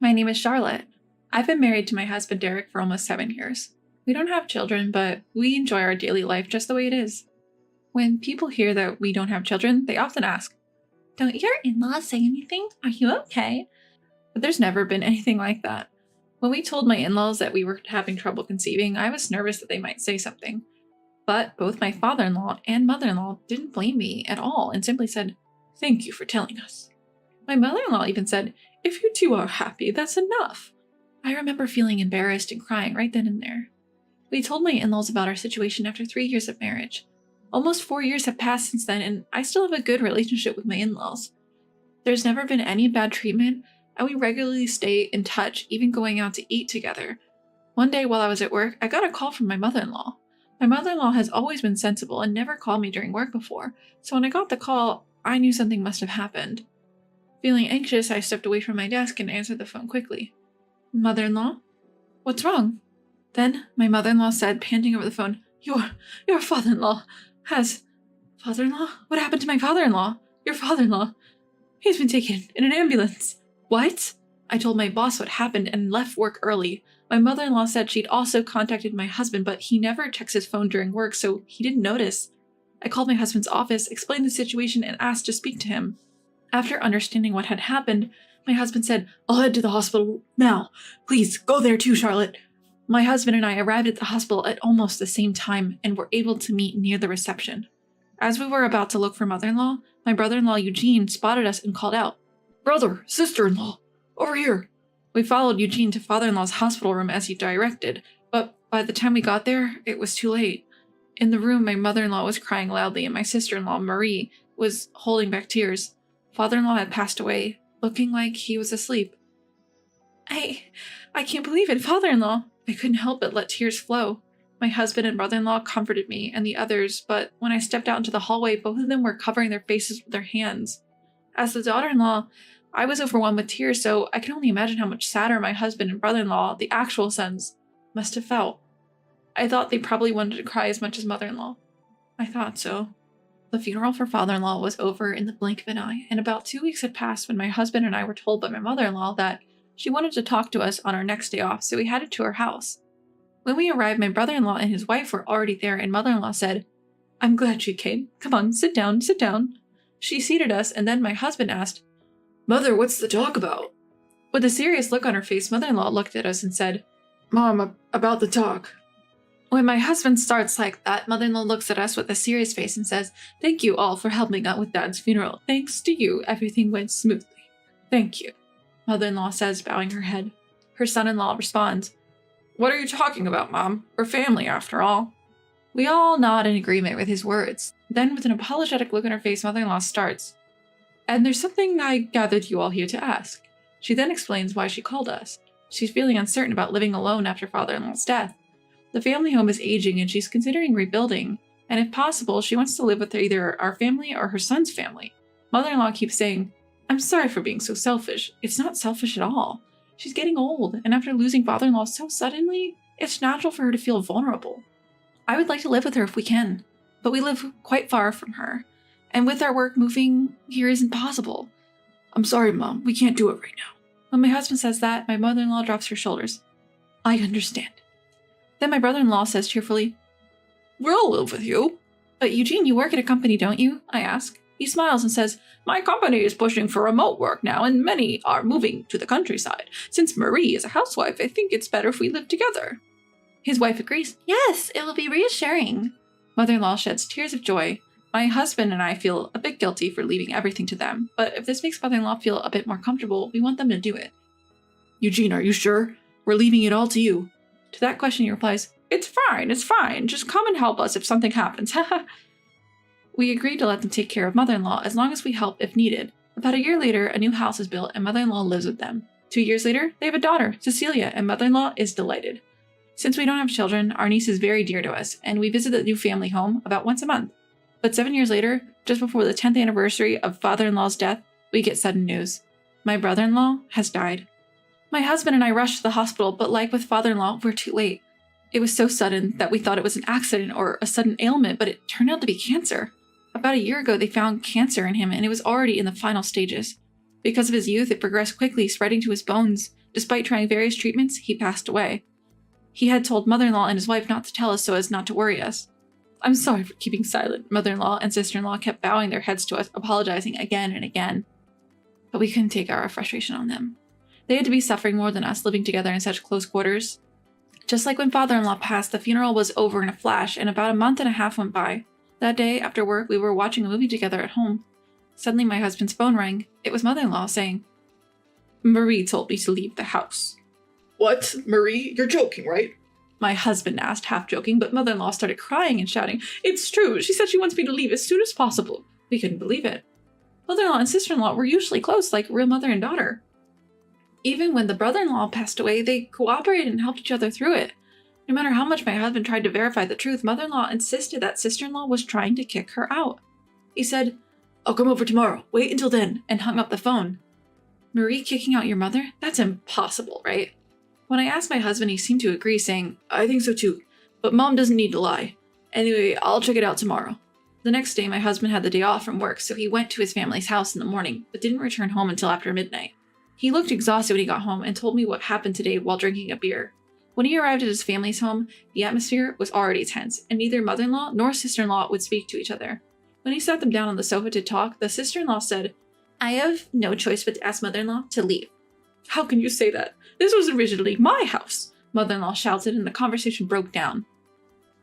My name is Charlotte. I've been married to my husband Derek for almost 7 years. We don't have children, but we enjoy our daily life just the way it is. When people hear that we don't have children, they often ask, "Don't your in-laws say anything? Are you okay?" But there's never been anything like that. When we told my in-laws that we were having trouble conceiving, I was nervous that they might say something. But both my father-in-law and mother-in-law didn't blame me at all and simply said, "Thank you for telling us." My mother-in-law even said, "If you two are happy, that's enough." I remember feeling embarrassed and crying right then and there. We told my in-laws about our situation after 3 years of marriage. Almost 4 years have passed since then, and I still have a good relationship with my in-laws. There's never been any bad treatment, and we regularly stay in touch, even going out to eat together. One day while I was at work, I got a call from my mother-in-law. My mother-in-law has always been sensible and never called me during work before, so when I got the call, I knew something must have happened. Feeling anxious, I stepped away from my desk and answered the phone quickly. "Mother-in-law? What's wrong?" Then my mother-in-law said, panting over the phone, Your father-in-law has... Father-in-law? What happened to my father-in-law? Your father-in-law? He's been taken in an ambulance." What? I told my boss what happened and left work early. My mother-in-law said she'd also contacted my husband, but he never checks his phone during work, so he didn't notice. I called my husband's office, explained the situation, and asked to speak to him. After understanding what had happened, my husband said, "I'll head to the hospital now. Please, go there too, Charlotte." My husband and I arrived at the hospital at almost the same time and were able to meet near the reception. As we were about to look for mother-in-law, my brother-in-law Eugene spotted us and called out, "Brother, sister-in-law, over here." We followed Eugene to father-in-law's hospital room as he directed, but by the time we got there, it was too late. In the room, my mother-in-law was crying loudly and my sister-in-law, Marie, was holding back tears. Father-in-law had passed away, looking like he was asleep. I can't believe it, father-in-law." I couldn't help but let tears flow. My husband and brother-in-law comforted me and the others, but when I stepped out into the hallway, both of them were covering their faces with their hands. As the daughter-in-law, I was overwhelmed with tears, so I can only imagine how much sadder my husband and brother-in-law, the actual sons, must have felt. I thought they probably wanted to cry as much as mother-in-law. I thought so. The funeral for father-in-law was over in the blink of an eye, and about 2 weeks had passed when my husband and I were told by my mother-in-law that she wanted to talk to us on our next day off, so we headed to her house. When we arrived, my brother-in-law and his wife were already there, and mother-in-law said, "I'm glad she came. Come on, sit down, sit down." She seated us, and then my husband asked, "Mother, what's the talk about?" With a serious look on her face, mother-in-law looked at us and said, "Mom, about the talk." When my husband starts like that, mother-in-law looks at us with a serious face and says, "Thank you all for helping out with Dad's funeral. Thanks to you, everything went smoothly. Thank you," mother-in-law says, bowing her head. Her son-in-law responds, "What are you talking about, Mom? We're family, after all." We all nod in agreement with his words. Then, with an apologetic look on her face, mother-in-law starts, "And there's something I gathered you all here to ask." She then explains why she called us. She's feeling uncertain about living alone after father-in-law's death. The family home is aging and she's considering rebuilding, and if possible, she wants to live with either our family or her son's family. Mother-in-law keeps saying, "I'm sorry for being so selfish." It's not selfish at all. She's getting old, and after losing father-in-law so suddenly, it's natural for her to feel vulnerable. I would like to live with her if we can, but we live quite far from her, and with our work, moving here isn't possible. "I'm sorry, Mom, we can't do it right now." When my husband says that, my mother-in-law drops her shoulders. "I understand." Then my brother-in-law says cheerfully, "We'll live with you." "But Eugene, you work at a company, don't you?" I ask. He smiles and says, "My company is pushing for remote work now, and many are moving to the countryside. Since Marie is a housewife, I think it's better if we live together." His wife agrees. "Yes, it will be reassuring." Mother-in-law sheds tears of joy. My husband and I feel a bit guilty for leaving everything to them, but if this makes mother-in-law feel a bit more comfortable, we want them to do it. "Eugene, are you sure? We're leaving it all to you." To that question he replies, it's fine. Just come and help us if something happens." We agreed to let them take care of mother-in-law as long as we help if needed. About a year later, a new house is built and mother-in-law lives with them. 2 years later, they have a daughter, Cecilia, and mother-in-law is delighted. Since we don't have children, our niece is very dear to us, and we visit the new family home about once a month. But 7 years later, just before the 10th anniversary of father-in-law's death, we get sudden news. My brother-in-law has died. My husband and I rushed to the hospital, but like with father-in-law, we're too late. It was so sudden that we thought it was an accident or a sudden ailment, but it turned out to be cancer. About a year ago, they found cancer in him, and it was already in the final stages. Because of his youth, it progressed quickly, spreading to his bones. Despite trying various treatments, he passed away. He had told mother-in-law and his wife not to tell us so as not to worry us. I'm sorry for keeping silent. Mother-in-law and sister-in-law kept bowing their heads to us, apologizing again and again. But we couldn't take our frustration on them. They had to be suffering more than us living together in such close quarters. Just like when father-in-law passed, the funeral was over in a flash, and about a month and a half went by. That day, after work, we were watching a movie together at home. Suddenly, my husband's phone rang. It was mother-in-law saying, "Marie told me to leave the house." "What? Marie? You're joking, right?" My husband asked, half joking, but mother-in-law started crying and shouting, "It's true! She said she wants me to leave as soon as possible." We couldn't believe it. Mother-in-law and sister-in-law were usually close, like real mother and daughter. Even when the brother-in-law passed away, they cooperated and helped each other through it. No matter how much my husband tried to verify the truth, mother-in-law insisted that sister-in-law was trying to kick her out. He said, "I'll come over tomorrow. Wait until then," and hung up the phone. Marie kicking out your mother? That's impossible, right? When I asked my husband, he seemed to agree, saying, "I think so too, but Mom doesn't need to lie. Anyway, I'll check it out tomorrow." The next day, my husband had the day off from work, so he went to his family's house in the morning, but didn't return home until after midnight. He looked exhausted when he got home and told me what happened today while drinking a beer. When he arrived at his family's home, the atmosphere was already tense, and neither mother-in-law nor sister-in-law would speak to each other. When he sat them down on the sofa to talk, the sister-in-law said, "I have no choice but to ask mother-in-law to leave." "How can you say that? This was originally my house," mother-in-law shouted, and the conversation broke down.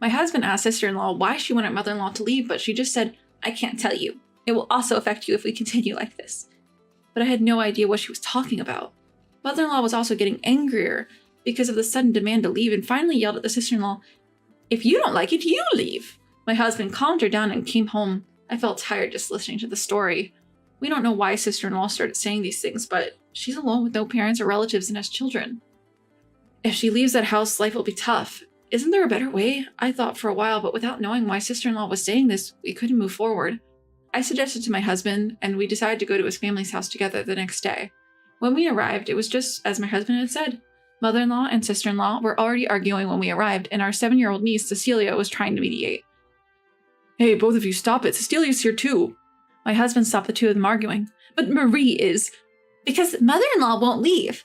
My husband asked sister-in-law why she wanted mother-in-law to leave, but she just said, "I can't tell you. It will also affect you if we continue like this." But I had no idea what she was talking about. Mother-in-law was also getting angrier because of the sudden demand to leave, and finally yelled at the sister-in-law, "If you don't like it, you leave." My husband calmed her down and came home. I felt tired just listening to the story. We don't know why sister-in-law started saying these things, but she's alone with no parents or relatives and has children. If she leaves that house, life will be tough. Isn't there a better way? I thought for a while, but without knowing why sister-in-law was saying this, we couldn't move forward. I suggested to my husband, and we decided to go to his family's house together the next day. When we arrived, it was just as my husband had said. Mother-in-law and sister-in-law were already arguing when we arrived, and our 7-year-old niece, Cecilia, was trying to mediate. "Hey, both of you, stop it. Cecilia's here too." My husband stopped the two of them arguing. "But Marie is..." "Because mother-in-law won't leave."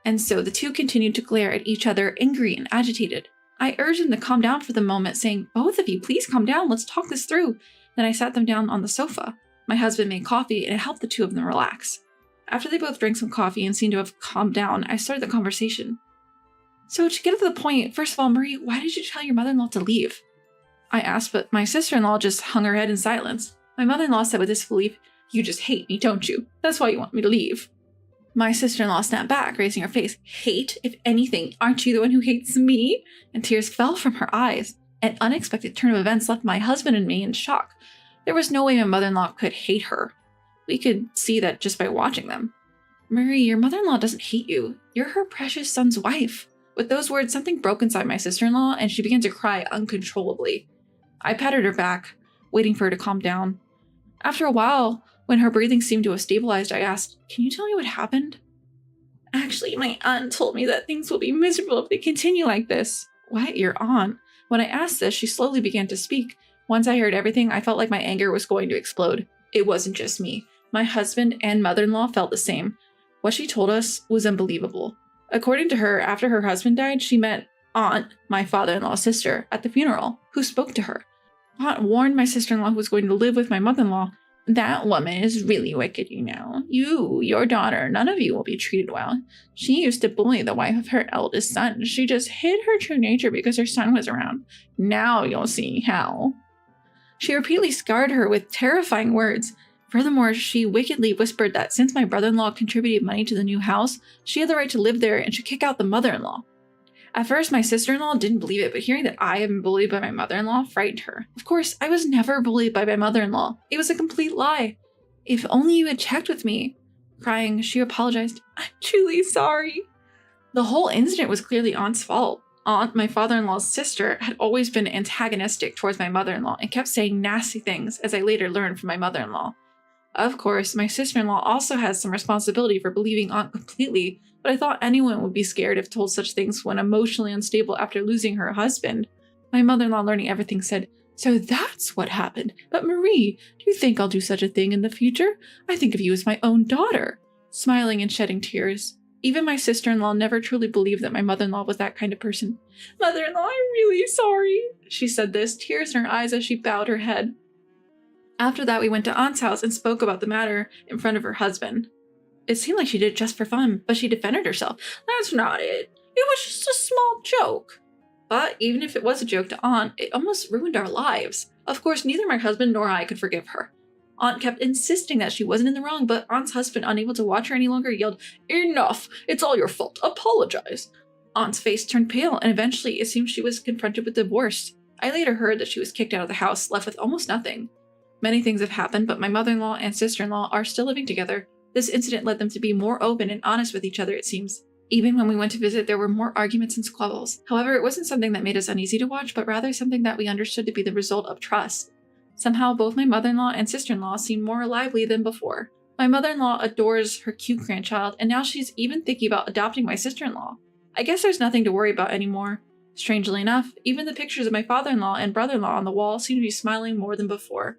And so the two continued to glare at each other, angry and agitated. I urged them to calm down for the moment, saying, "Both of you, please calm down. Let's talk this through." Then I sat them down on the sofa. My husband made coffee, and it helped the two of them relax. After they both drank some coffee and seemed to have calmed down, I started the conversation. "So to get to the point, first of all, Marie, why did you tell your mother-in-law to leave?" I asked, but my sister-in-law just hung her head in silence. My mother-in-law said with disbelief, "You just hate me, don't you? That's why you want me to leave." My sister-in-law snapped back, raising her face. "Hate? If anything, aren't you the one who hates me?" And tears fell from her eyes. An unexpected turn of events left my husband and me in shock. There was no way my mother-in-law could hate her. We could see that just by watching them. "Marie, your mother-in-law doesn't hate you. You're her precious son's wife." With those words, something broke inside my sister-in-law, and she began to cry uncontrollably. I patted her back, waiting for her to calm down. After a while, when her breathing seemed to have stabilized, I asked, "Can you tell me what happened?" "Actually, my aunt told me that things will be miserable if they continue like this." "What? Your aunt?" When I asked this, she slowly began to speak. Once I heard everything, I felt like my anger was going to explode. It wasn't just me. My husband and mother-in-law felt the same. What she told us was unbelievable. According to her, after her husband died, she met Aunt, my father-in-law's sister, at the funeral, who spoke to her. Aunt warned my sister-in-law who was going to live with my mother-in-law, "That woman is really wicked, you know. You, your daughter, none of you will be treated well. She used to bully the wife of her eldest son. She just hid her true nature because her son was around. Now you'll see how." She repeatedly scarred her with terrifying words. Furthermore, she wickedly whispered that since my brother-in-law contributed money to the new house, she had the right to live there and should kick out the mother-in-law. At first, my sister-in-law didn't believe it, but hearing that I had been bullied by my mother-in-law frightened her. Of course, I was never bullied by my mother-in-law. It was a complete lie. "If only you had checked with me." Crying, she apologized. "I'm truly sorry." The whole incident was clearly Aunt's fault. Aunt, my father-in-law's sister, had always been antagonistic towards my mother-in-law and kept saying nasty things, as I later learned from my mother-in-law. Of course, my sister-in-law also has some responsibility for believing Aunt completely, but I thought anyone would be scared if told such things when emotionally unstable after losing her husband. My mother-in-law, learning everything, said, "So that's what happened. But Marie, do you think I'll do such a thing in the future? I think of you as my own daughter." Smiling and shedding tears. Even my sister-in-law never truly believed that my mother-in-law was that kind of person. "Mother-in-law, I'm really sorry," she said this, tears in her eyes as she bowed her head. After that, we went to Aunt's house and spoke about the matter in front of her husband. It seemed like she did it just for fun, but she defended herself. "That's not it. It was just a small joke." But even if it was a joke to Aunt, it almost ruined our lives. Of course, neither my husband nor I could forgive her. Aunt kept insisting that she wasn't in the wrong, but Aunt's husband, unable to watch her any longer, yelled, "Enough! It's all your fault. Apologize." Aunt's face turned pale, and eventually it seemed she was confronted with divorce. I later heard that she was kicked out of the house, left with almost nothing. Many things have happened, but my mother-in-law and sister-in-law are still living together. This incident led them to be more open and honest with each other, it seems. Even when we went to visit, there were more arguments and squabbles. However, it wasn't something that made us uneasy to watch, but rather something that we understood to be the result of trust. Somehow, both my mother-in-law and sister-in-law seem more lively than before. My mother-in-law adores her cute grandchild, and now she's even thinking about adopting my sister-in-law. I guess there's nothing to worry about anymore. Strangely enough, even the pictures of my father-in-law and brother-in-law on the wall seem to be smiling more than before.